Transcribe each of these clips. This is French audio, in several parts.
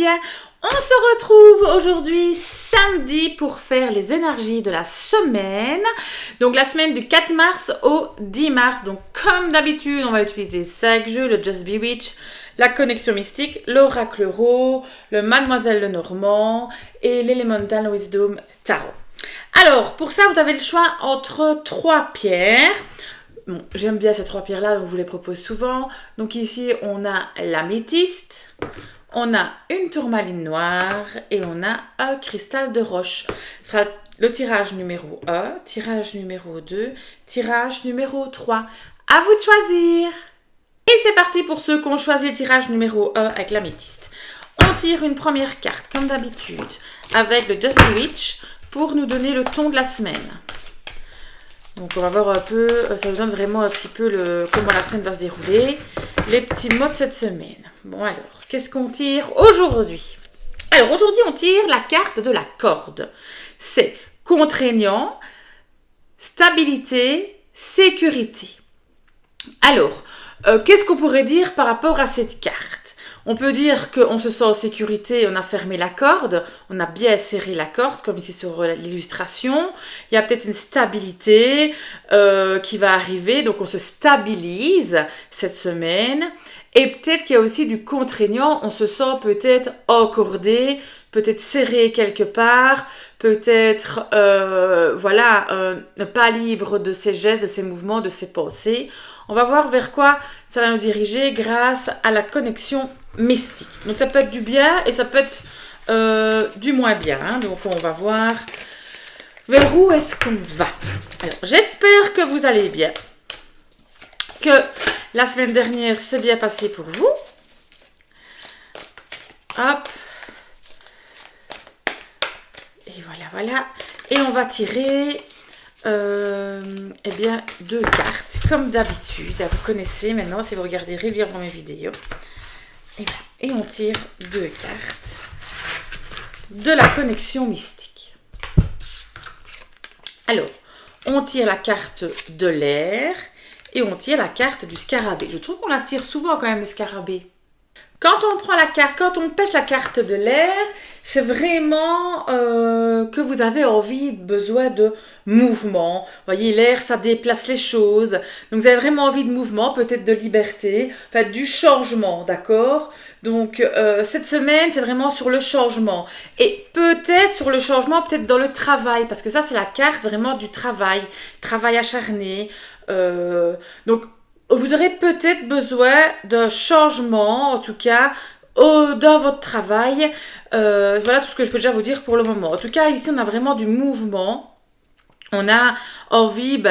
bien. On se retrouve aujourd'hui samedi pour faire les énergies de la semaine. Donc la semaine du 4 mars au 10 mars. Donc comme d'habitude, on va utiliser 5 jeux, le Just Bewitch, la connexion mystique, l'oracle euro, le Mademoiselle Lenormand et l'Elemental Wisdom Tarot. Alors pour ça, vous avez le choix entre 3 pierres. Bon, j'aime bien ces 3 pierres-là, donc je vous les propose souvent. Donc ici, on a l'améthyste, on a une tourmaline noire et on a un cristal de roche. Ce sera le tirage numéro 1, tirage numéro 2, tirage numéro 3. À vous de choisir. Et c'est parti pour ceux qui ont choisi le tirage numéro 1 avec l'améthyste. On tire une première carte, comme d'habitude, avec le Just Bewitch pour nous donner le ton de la semaine. Donc on va voir un peu, ça nous donne vraiment un petit peu comment la semaine va se dérouler, les petits mots de cette semaine. Bon alors, qu'est-ce qu'on tire aujourd'hui? Alors aujourd'hui on tire la carte de la corde. C'est contraignant, stabilité, sécurité. Alors, qu'est-ce qu'on pourrait dire par rapport à cette carte? On peut dire qu'on se sent en sécurité, on a fermé la corde, on a bien serré la corde, comme ici sur l'illustration. Il y a peut-être une stabilité qui va arriver, donc on se stabilise cette semaine. Et peut-être qu'il y a aussi du contraignant, on se sent peut-être encordé, peut-être serré quelque part, peut-être pas libre de ses gestes, de ses mouvements, de ses pensées. On va voir vers quoi ça va nous diriger grâce à la connexion mystique. Donc ça peut être du bien et ça peut être du moins bien. Hein. Donc on va voir vers où est-ce qu'on va. Alors j'espère que vous allez bien. Que la semaine dernière s'est bien passée pour vous. Hop. Et voilà. Et on va tirer 2 cartes, comme d'habitude. Vous connaissez maintenant, si vous regardez régulièrement mes vidéos. Et on tire 2 cartes de la connexion mystique. Alors, on tire la carte de l'air et on tire la carte du scarabée. Je trouve qu'on la tire souvent quand même, le scarabée. Quand on prend la carte, quand on pêche la carte de l'air, c'est vraiment que vous avez besoin de mouvement. Vous voyez, l'air, ça déplace les choses. Donc, vous avez vraiment envie de mouvement, peut-être de liberté, enfin, du changement, d'accord? Donc, cette semaine, c'est vraiment sur le changement. Et peut-être sur le changement, peut-être dans le travail, parce que ça, c'est la carte vraiment du travail acharné. Donc, vous aurez peut-être besoin d'un changement, en tout cas, dans votre travail. Voilà tout ce que je peux déjà vous dire pour le moment. En tout cas, ici, on a vraiment du mouvement. On a envie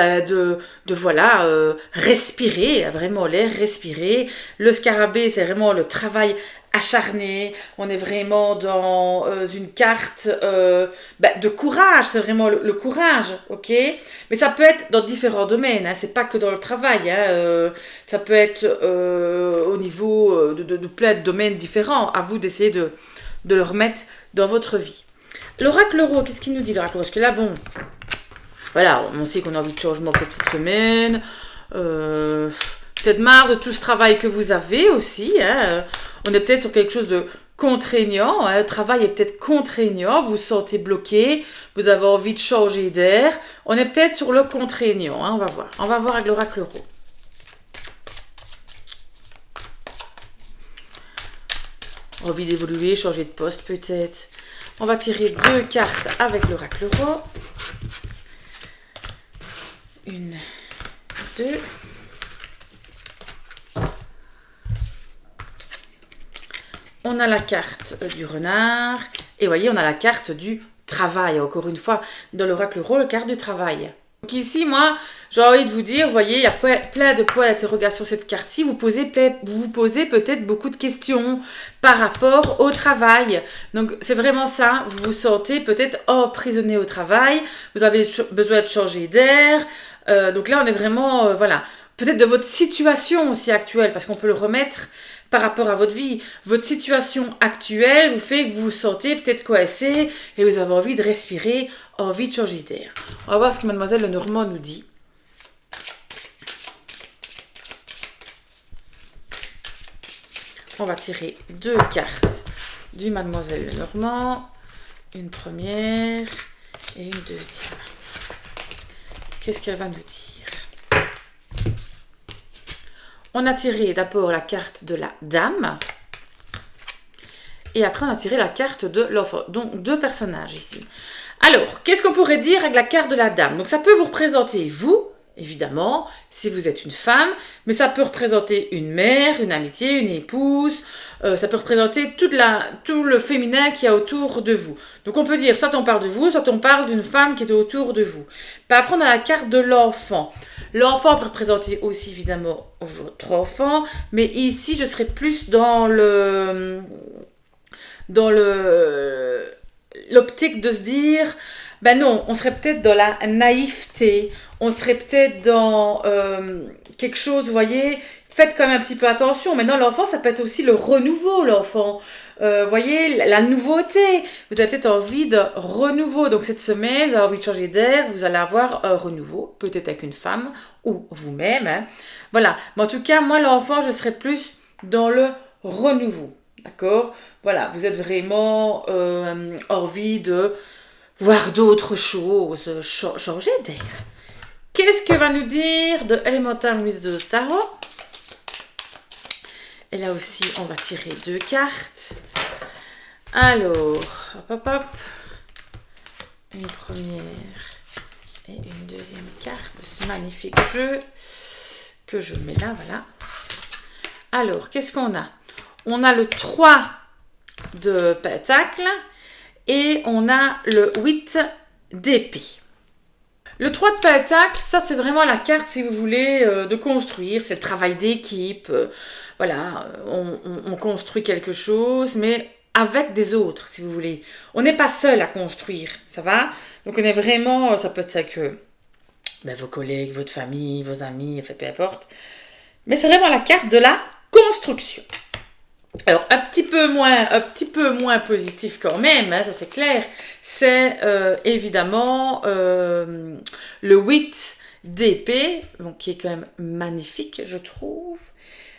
respirer, vraiment l'air, respirer. Le scarabée, c'est vraiment le travail acharné. On est vraiment dans une carte de courage. C'est vraiment le courage, ok? Mais ça peut être dans différents domaines. Hein. C'est pas que dans le travail. Hein. Ça peut être au niveau de plein de domaines différents. À vous d'essayer de le remettre dans votre vie. L'oracle euro, qu'est-ce qu'il nous dit l'oracle euro? Parce que là, bon... Voilà, on sait qu'on a envie de changement peut-être cette semaine. Peut-être marre de tout ce travail que vous avez aussi. Hein. On est peut-être sur quelque chose de contraignant. Hein. Le travail est peut-être contraignant. Vous vous sentez bloqué. Vous avez envie de changer d'air. On est peut-être sur le contraignant. Hein. On va voir. On va voir avec l'oracle euro. Envie d'évoluer, changer de poste peut-être. On va tirer 2 cartes avec l'oracle euro. 1, 2. On a la carte du renard. Et vous voyez, on a la carte du travail. Encore une fois, dans l'oracle euro, la carte du travail. Donc ici, moi, j'ai envie de vous dire, vous voyez, il y a plein de points d'interrogation sur cette carte-ci. Vous vous posez peut-être beaucoup de questions par rapport au travail. Donc, c'est vraiment ça. Vous vous sentez peut-être emprisonné au travail. Vous avez besoin de changer d'air. Donc là, on est vraiment, peut-être de votre situation aussi actuelle, parce qu'on peut le remettre par rapport à votre vie. Votre situation actuelle vous fait que vous vous sentez peut-être coincé et vous avez envie de respirer, envie de changer d'air. On va voir ce que Mademoiselle Lenormand nous dit. On va tirer 2 cartes du Mademoiselle Lenormand. Une première et une deuxième. Qu'est-ce qu'elle va nous dire? On a tiré d'abord la carte de la dame. Et après, on a tiré la carte de l'enfant. Donc, 2 personnages ici. Alors, qu'est-ce qu'on pourrait dire avec la carte de la dame? Donc, ça peut vous représenter vous, évidemment, si vous êtes une femme. Mais ça peut représenter une mère, une amitié, une épouse. Ça peut représenter tout le féminin qui y a autour de vous. Donc, on peut dire, soit on parle de vous, soit on parle d'une femme qui est autour de vous. Puis après, on a la carte de l'enfant. L'enfant peut représenter aussi, évidemment, votre enfant. Mais ici, je serais plus dans l'optique de se dire, ben non, on serait peut-être dans la naïveté, on serait peut-être dans quelque chose, vous voyez, faites quand même un petit peu attention. Maintenant, l'enfant, ça peut être aussi le renouveau, l'enfant. Voyez, la nouveauté. Vous avez peut-être envie de renouveau. Donc, cette semaine, vous avez envie de changer d'air, vous allez avoir un renouveau, peut-être avec une femme ou vous-même. Hein. Voilà. Mais en tout cas, moi, l'enfant, je serais plus dans le renouveau. D'accord? Voilà, vous êtes vraiment envie de voir d'autres choses, changer d'air. Qu'est-ce que va nous dire de Elemental Wisdom de Tarot? Et là aussi, on va tirer 2 cartes. Alors, hop, hop, hop. Une première et une deuxième carte de ce magnifique jeu que je mets là, voilà. Alors, qu'est-ce qu'on a? On a le 3 de Pentacle et on a le 8 d'épée. Le 3 de Pentacle, ça c'est vraiment la carte, si vous voulez, de construire. C'est le travail d'équipe. Voilà, on construit quelque chose, mais avec des autres, si vous voulez. On n'est pas seul à construire, ça va? Donc on est vraiment, ça peut être avec vos collègues, votre famille, vos amis, enfin, peu importe. Mais c'est vraiment la carte de la construction. Alors, un petit peu moins positif quand même, hein, ça c'est clair. C'est évidemment le 8 d'épée, donc qui est quand même magnifique, je trouve.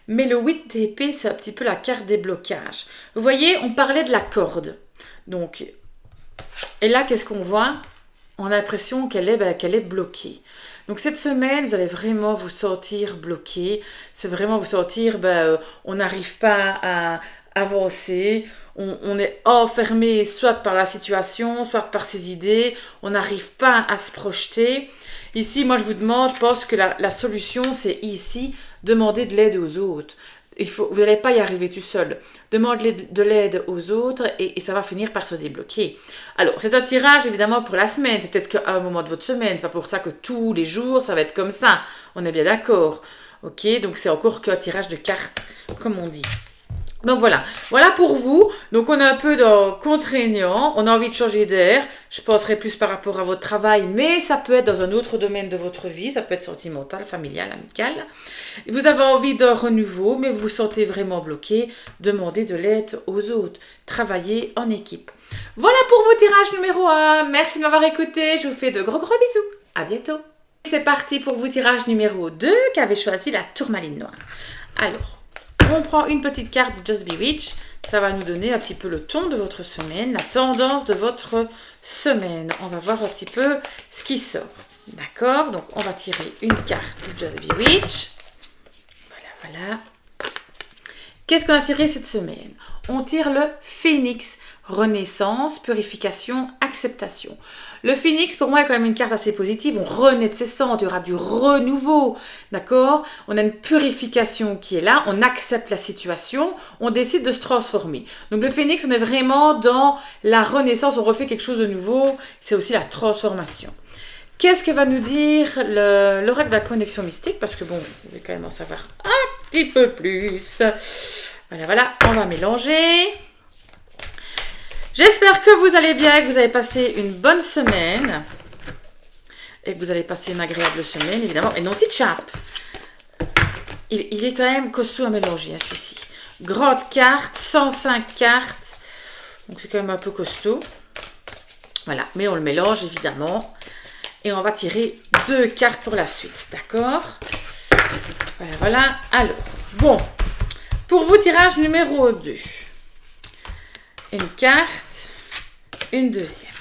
Mais le 8 d'épée, c'est un petit peu la carte des blocages. Vous voyez, on parlait de la corde. Donc, et là, qu'est-ce qu'on voit? On a l'impression qu'elle est bloquée. Donc cette semaine, vous allez vraiment vous sentir bloqué. C'est vraiment vous sentir, on n'arrive pas à avancer. On est enfermé soit par la situation, soit par ses idées. On n'arrive pas à se projeter. Ici, moi je vous demande, je pense que la solution, c'est ici, demander de l'aide aux autres. Vous n'allez pas y arriver tout seul. Demandez de l'aide aux autres et ça va finir par se débloquer. Alors, c'est un tirage évidemment pour la semaine. C'est peut-être qu'à un moment de votre semaine. C'est pas pour ça que tous les jours, ça va être comme ça. On est bien d'accord. Ok, donc c'est encore qu'un tirage de cartes, comme on dit. Donc voilà pour vous. Donc on est un peu dans contraignant, on a envie de changer d'air. Je penserai plus par rapport à votre travail, mais ça peut être dans un autre domaine de votre vie. Ça peut être sentimental, familial, amical. Vous avez envie d'un renouveau, mais vous vous sentez vraiment bloqué. Demandez de l'aide aux autres. Travaillez en équipe. Voilà pour vos tirages numéro 1. Merci de m'avoir écouté. Je vous fais de gros bisous. À bientôt. C'est parti pour vos tirages numéro 2 qui avait choisi la tourmaline noire. Alors, on prend une petite carte de Just Bewitched. Ça va nous donner un petit peu le ton de votre semaine, la tendance de votre semaine. On va voir un petit peu ce qui sort. D'accord? Donc, on va tirer une carte de Just Bewitched. Voilà. Qu'est-ce qu'on a tiré cette semaine? On tire le Phénix. Renaissance, purification, acceptation. Le phénix, pour moi, est quand même une carte assez positive. On renaît de ses cendres, il y aura du renouveau, d'accord? On a une purification qui est là, on accepte la situation, on décide de se transformer. Donc le phénix, on est vraiment dans la renaissance, on refait quelque chose de nouveau, c'est aussi la transformation. Qu'est-ce que va nous dire l'oracle de la connexion mystique? Parce que bon, vous devez quand même en savoir un petit peu plus. Voilà, on va mélanger. J'espère que vous allez bien, que vous avez passé une bonne semaine et que vous allez passer une agréable semaine, évidemment. Et non, petite chape. Il est quand même costaud à mélanger, hein, celui-ci. Grande carte, 105 cartes. Donc, c'est quand même un peu costaud. Voilà, mais on le mélange, évidemment. Et on va tirer 2 cartes pour la suite, d'accord? Voilà. Alors, bon. Pour vous, tirage numéro 2. une carte, une deuxième.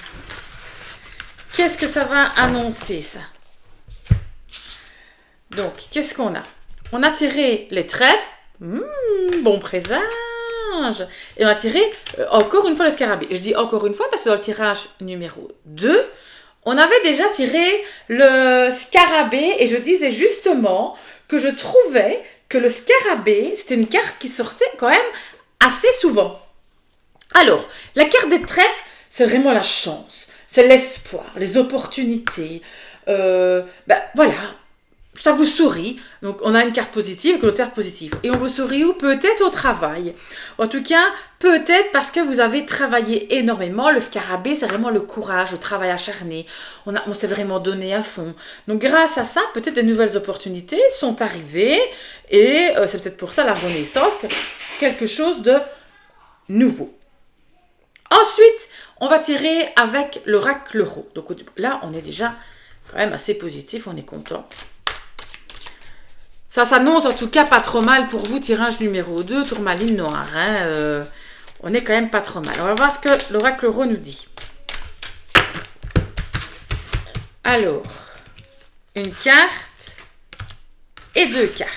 Qu'est-ce que ça va annoncer, ça? Donc, qu'est-ce qu'on a? On a tiré les trèfles. Bon présage. Et on a tiré encore une fois le scarabée. Je dis encore une fois parce que dans le tirage numéro 2, on avait déjà tiré le scarabée et je disais justement que je trouvais que le scarabée, c'était une carte qui sortait quand même assez souvent. Alors, la carte des trèfles, c'est vraiment la chance, c'est l'espoir, les opportunités. Voilà, ça vous sourit. Donc, on a une carte positive, un connotaire positif. Et on vous sourit où? Peut-être au travail. En tout cas, peut-être parce que vous avez travaillé énormément. Le scarabée, c'est vraiment le courage, le travail acharné. On s'est vraiment donné à fond. Donc, grâce à ça, peut-être des nouvelles opportunités sont arrivées. Et c'est peut-être pour ça la renaissance, quelque chose de nouveau. Ensuite, on va tirer avec l'oracle Ro. Donc là, on est déjà quand même assez positif, on est content. Ça s'annonce en tout cas pas trop mal pour vous, tirage numéro 2, tourmaline noire. On est quand même pas trop mal. On va voir ce que l'oracle Ro nous dit. Alors, une carte et 2 cartes.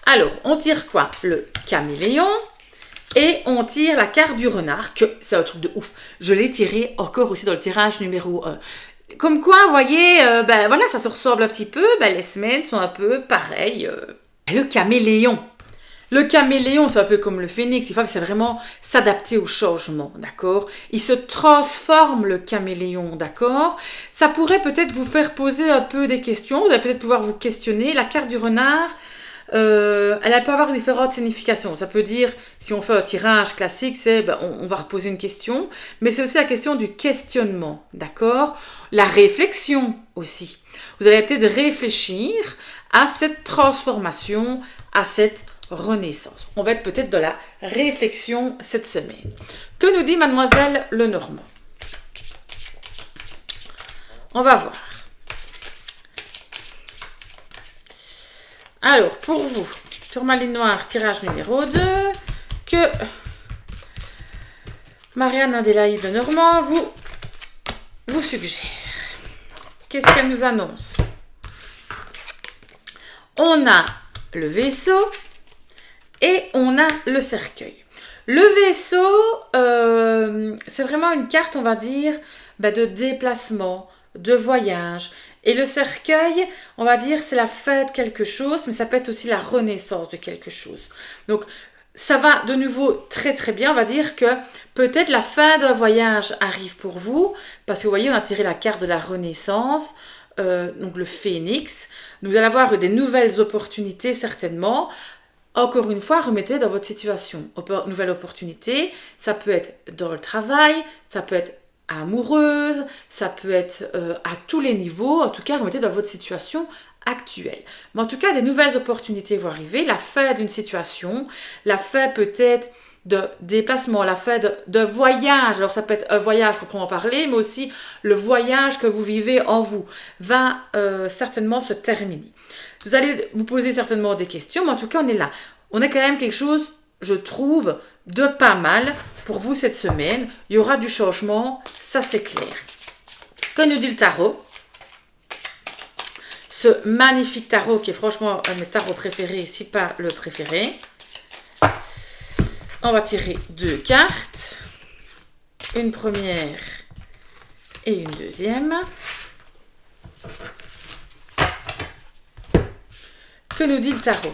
Alors, on tire quoi? Le caméléon. Et on tire la carte du renard, que c'est un truc de ouf. Je l'ai tiré encore aussi dans le tirage numéro 1. Comme quoi, vous voyez, voilà, ça se ressemble un petit peu. Les semaines sont un peu pareilles. Le caméléon. Le caméléon, c'est un peu comme le phénix. Il faut que c'est vraiment s'adapter au changement, d'accord? Il se transforme, le caméléon, d'accord? Ça pourrait peut-être vous faire poser un peu des questions. Vous allez peut-être pouvoir vous questionner. La carte du renard... elle peut avoir différentes significations. Ça peut dire, si on fait un tirage classique, c'est on va reposer une question, mais c'est aussi la question du questionnement, d'accord? La réflexion aussi. Vous allez peut-être réfléchir à cette transformation, à cette renaissance. On va être peut-être dans la réflexion cette semaine. Que nous dit Mademoiselle Lenormand? On va voir. Alors, pour vous, tourmaline noire, tirage numéro 2, que Marianne Adélaïde Lenormand vous suggère. Qu'est-ce qu'elle nous annonce? On a le vaisseau et on a le cercueil. Le vaisseau, c'est vraiment une carte, on va dire, de déplacement, de voyage. Et le cercueil, on va dire, c'est la fin de quelque chose, mais ça peut être aussi la renaissance de quelque chose. Donc, ça va de nouveau très très bien. On va dire que peut-être la fin d'un voyage arrive pour vous, parce que vous voyez, on a tiré la carte de la renaissance, donc le phénix. Vous allez avoir des nouvelles opportunités certainement. Encore une fois, remettez dans votre situation. Nouvelle opportunité, ça peut être dans le travail, ça peut être amoureuse, ça peut être à tous les niveaux, en tout cas remettez dans votre situation actuelle. Mais en tout cas, des nouvelles opportunités vont arriver, la fin d'une situation, la fin peut-être de déplacement, la fin de voyage, alors ça peut être un voyage proprement parler, mais aussi le voyage que vous vivez en vous va certainement se terminer. Vous allez vous poser certainement des questions, mais en tout cas on est là. On est quand même quelque chose, je trouve, de pas mal pour vous cette semaine. Il y aura du changement, ça c'est clair. Que nous dit le tarot? Ce magnifique tarot qui est franchement un de mes tarots préférés, si pas le préféré. On va tirer 2 cartes. Une première et une deuxième. Que nous dit le tarot?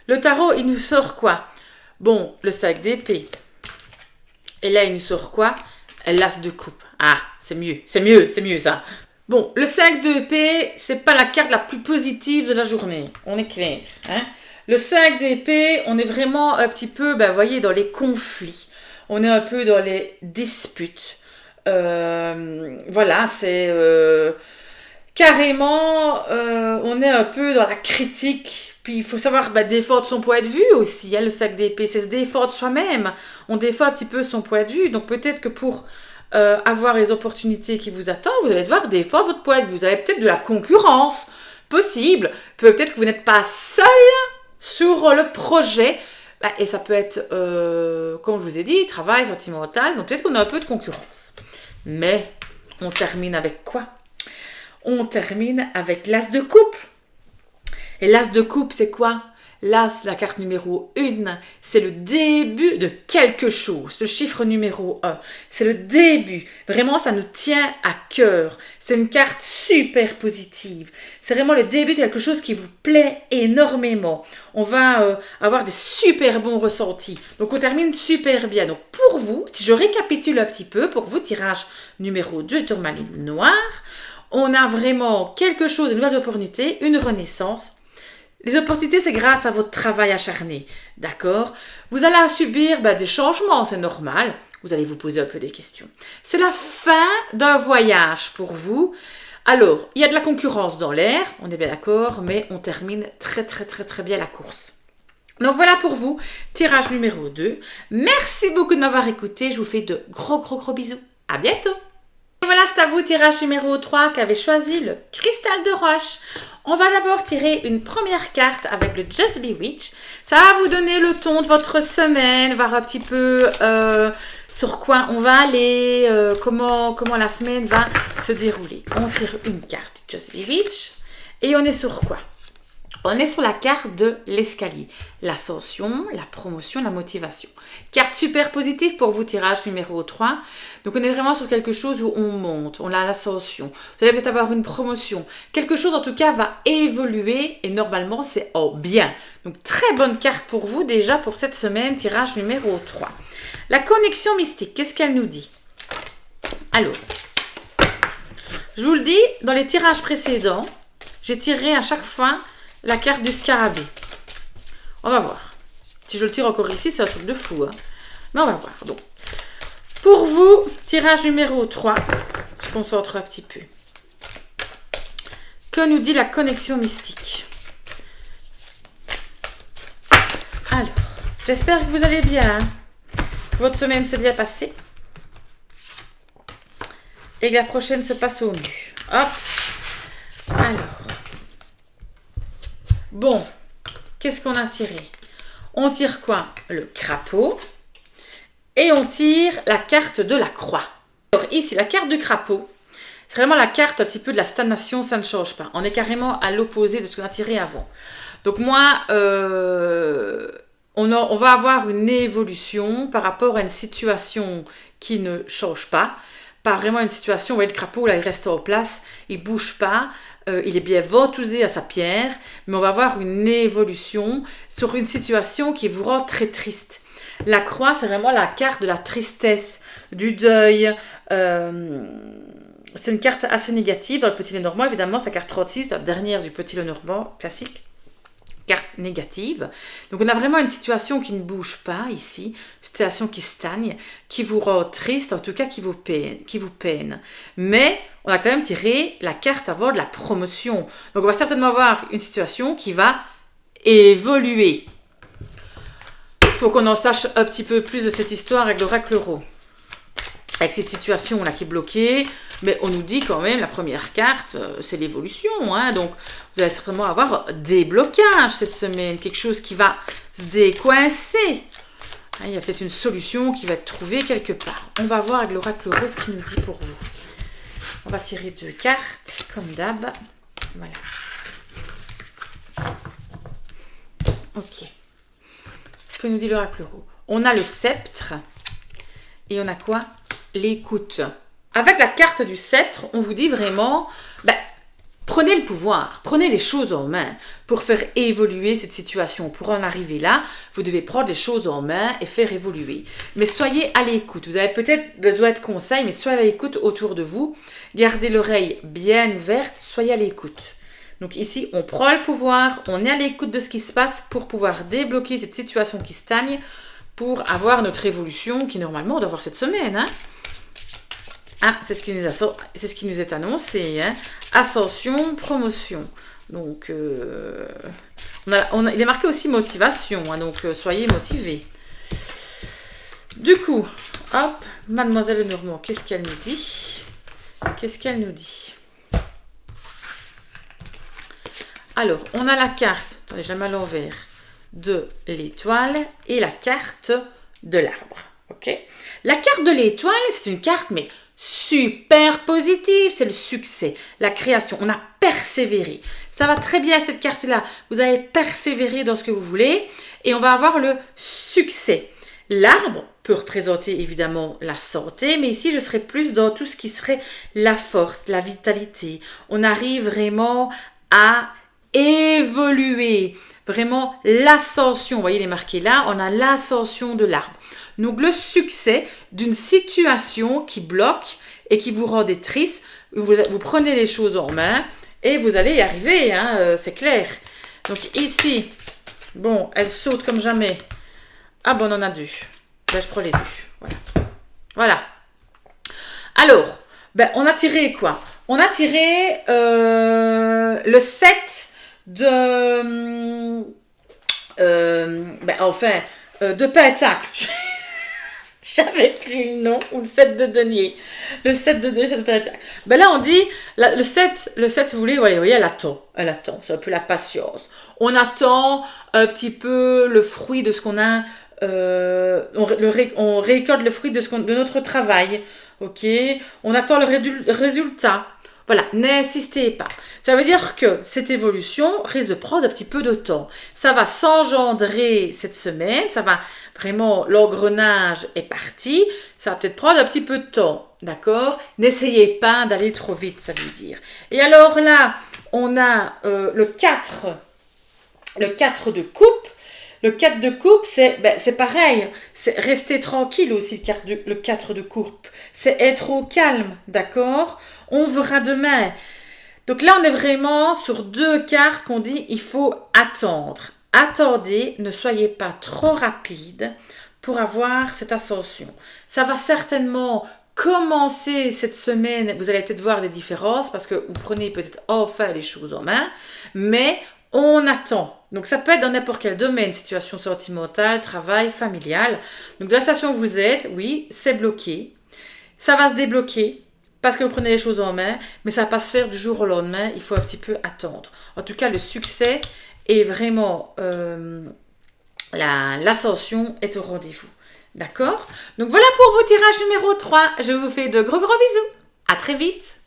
Le tarot, il nous sort quoi? Bon, le 5 d'épée. Et là, il nous sort quoi? L'as de coupe. Ah, c'est mieux ça. Bon, le 5 d'épée, c'est pas la carte la plus positive de la journée. On est clair, hein? Le 5 d'épée, on est vraiment un petit peu, vous voyez, dans les conflits. On est un peu dans les disputes. Voilà, c'est... carrément, on est un peu dans la critique. Puis il faut savoir défendre son point de vue aussi, hein, le 5 d'épée, c'est se défendre soi-même. On défend un petit peu son point de vue. Donc peut-être que pour avoir les opportunités qui vous attendent, vous allez devoir défendre votre point de vue. Vous avez peut-être de la concurrence possible. Peut-être que vous n'êtes pas seul sur le projet. Bah, et ça peut être, comme je vous ai dit, travail, sentimental. Donc peut-être qu'on a un peu de concurrence. Mais on termine avec quoi? On termine avec l'as de coupe. Et l'as de coupe, c'est quoi? L'as, la carte numéro 1, c'est le début de quelque chose. Le chiffre numéro 1, c'est le début. Vraiment, ça nous tient à cœur. C'est une carte super positive. C'est vraiment le début de quelque chose qui vous plaît énormément. On va avoir des super bons ressentis. Donc, on termine super bien. Donc, pour vous, si je récapitule un petit peu, pour vous, tirage numéro 2, tourmaline noire, on a vraiment quelque chose, de nouvelles opportunités, une renaissance. Les opportunités, c'est grâce à votre travail acharné, d'accord? Vous allez subir des changements, c'est normal. Vous allez vous poser un peu des questions. C'est la fin d'un voyage pour vous. Alors, il y a de la concurrence dans l'air, on est bien d'accord, mais on termine très bien la course. Donc voilà pour vous, tirage numéro 2. Merci beaucoup de m'avoir écouté. Je vous fais de gros bisous. À bientôt! Et voilà, c'est à vous, tirage numéro 3 qui avait choisi le cristal de roche. On va d'abord tirer une première carte avec le Just Be Witch. Ça va vous donner le ton de votre semaine, voir un petit peu sur quoi on va aller, comment la semaine va se dérouler. On tire une carte Just Be Witch et on est sur quoi? On est sur la carte de l'escalier, l'ascension, la promotion, la motivation. Carte super positive pour vous, tirage numéro 3. Donc on est vraiment sur quelque chose où on monte, on a l'ascension. Vous allez peut-être avoir une promotion. Quelque chose en tout cas va évoluer et normalement c'est bien. Donc très bonne carte pour vous déjà pour cette semaine, tirage numéro 3. La connexion mystique, qu'est-ce qu'elle nous dit? Alors, je vous le dis, dans les tirages précédents, j'ai tiré à chaque fois la carte du scarabée. On va voir. Si je le tire encore ici, c'est un truc de fou. Hein. Mais on va voir. Donc, pour vous, tirage numéro 3. Je me concentre un petit peu. Que nous dit la connexion mystique? Alors, j'espère que vous allez bien. Hein. Que votre semaine s'est bien passée. Et que la prochaine se passe au mieux. Hop. Alors. Bon, qu'est-ce qu'on a tiré? On tire quoi? Le crapaud. Et on tire la carte de la croix. Alors ici, la carte du crapaud, c'est vraiment la carte un petit peu de la stagnation, ça ne change pas. On est carrément à l'opposé de ce qu'on a tiré avant. Donc moi, on va avoir une évolution par rapport à une situation qui ne change pas. Pas vraiment une situation où le crapaud, là, il reste en place, il ne bouge pas, il est bien ventousé à sa pierre, mais on va avoir une évolution sur une situation qui vous rend très triste. La croix, c'est vraiment la carte de la tristesse, du deuil. C'est une carte assez négative dans le Petit Lenormand, évidemment, c'est la carte 36, la dernière du Petit Lenormand classique. Carte négative. Donc on a vraiment une situation qui ne bouge pas ici, une situation qui stagne, qui vous rend triste, en tout cas qui vous peine. Mais on a quand même tiré la carte avant de la promotion. Donc on va certainement avoir une situation qui va évoluer. Il faut qu'on en sache un petit peu plus de cette histoire avec l'oracle Euro. Avec cette situation-là qui est bloquée, mais on nous dit quand même, la première carte, c'est l'évolution. Hein, donc, vous allez certainement avoir des blocages cette semaine, quelque chose qui va se décoincer. Hein, il y a peut-être une solution qui va être trouvée quelque part. On va voir avec l'oracle Euro ce qu'il nous dit pour vous. On va tirer 2 cartes, comme d'hab. Voilà. Ok. Que nous dit l'oracle Euro? On a le sceptre. Et on a quoi? L'écoute. Avec la carte du sceptre, on vous dit vraiment, prenez le pouvoir, prenez les choses en main pour faire évoluer cette situation. Pour en arriver là, vous devez prendre les choses en main et faire évoluer. Mais soyez à l'écoute. Vous avez peut-être besoin de conseils, mais soyez à l'écoute autour de vous. Gardez l'oreille bien ouverte, soyez à l'écoute. Donc ici, on prend le pouvoir, on est à l'écoute de ce qui se passe pour pouvoir débloquer cette situation qui stagne, pour avoir notre évolution qui normalement on doit avoir cette semaine. Hein. Ah, c'est ce qui nous est annoncé. Hein. Ascension, promotion. Donc, il est marqué aussi motivation. Hein, donc, soyez motivés. Du coup, hop, Mademoiselle Lenormand, qu'est-ce qu'elle nous dit? Alors, on a la carte. Attendez, j'ai mal à l'envers. de l'étoile et la carte de l'arbre. Ok? La carte de l'étoile, c'est une carte, mais super positive, c'est le succès, la création. On a persévéré. Ça va très bien cette carte-là. Vous avez persévéré dans ce que vous voulez et on va avoir le succès. L'arbre peut représenter évidemment la santé, mais ici je serais plus dans tout ce qui serait la force, la vitalité. On arrive vraiment à évoluer, vraiment l'ascension. Vous voyez, il est marqué là, on a l'ascension de l'arbre. Donc le succès d'une situation qui bloque et qui vous rend triste, vous prenez les choses en main et vous allez y arriver, hein, c'est clair. Donc ici, bon, elle saute comme jamais. Ah bon, on en a deux. Ben, je prends les deux. Voilà. Voilà. Alors, ben, on a tiré quoi? On a tiré le 7 de... de pentacles. J'avais plus le nom, ou le 7 de denier. Le 7 de denier, c'est le pentacles. Ben là, on dit, le 7, si vous voulez, vous voyez, elle attend. C'est un peu la patience. On attend un petit peu le fruit de ce qu'on a... on récolte le fruit de notre travail. Ok? On attend le résultat. Voilà, n'insistez pas. Ça veut dire que cette évolution risque de prendre un petit peu de temps. Ça va s'engendrer cette semaine, ça va vraiment, l'engrenage est parti, ça va peut-être prendre un petit peu de temps, d'accord? N'essayez pas d'aller trop vite, ça veut dire. Et alors là, on a le 4 de coupe. Le 4 de coupe, c'est pareil, c'est rester tranquille aussi, le 4 de coupe. C'est être au calme, d'accord? On verra demain. Donc là, on est vraiment sur deux cartes qu'on dit il faut attendre. Attendez, ne soyez pas trop rapide pour avoir cette ascension. Ça va certainement commencer cette semaine. Vous allez peut-être voir des différences parce que vous prenez peut-être enfin les choses en main, mais on attend. Donc ça peut être dans n'importe quel domaine, situation sentimentale, travail, familial. Donc la station où vous êtes, oui, c'est bloqué. Ça va se débloquer parce que vous prenez les choses en main, mais ça va pas se faire du jour au lendemain. Il faut un petit peu attendre. En tout cas, le succès est vraiment... l'ascension est au rendez-vous. D'accord? Donc voilà pour vos tirages numéro 3. Je vous fais de gros bisous. À très vite.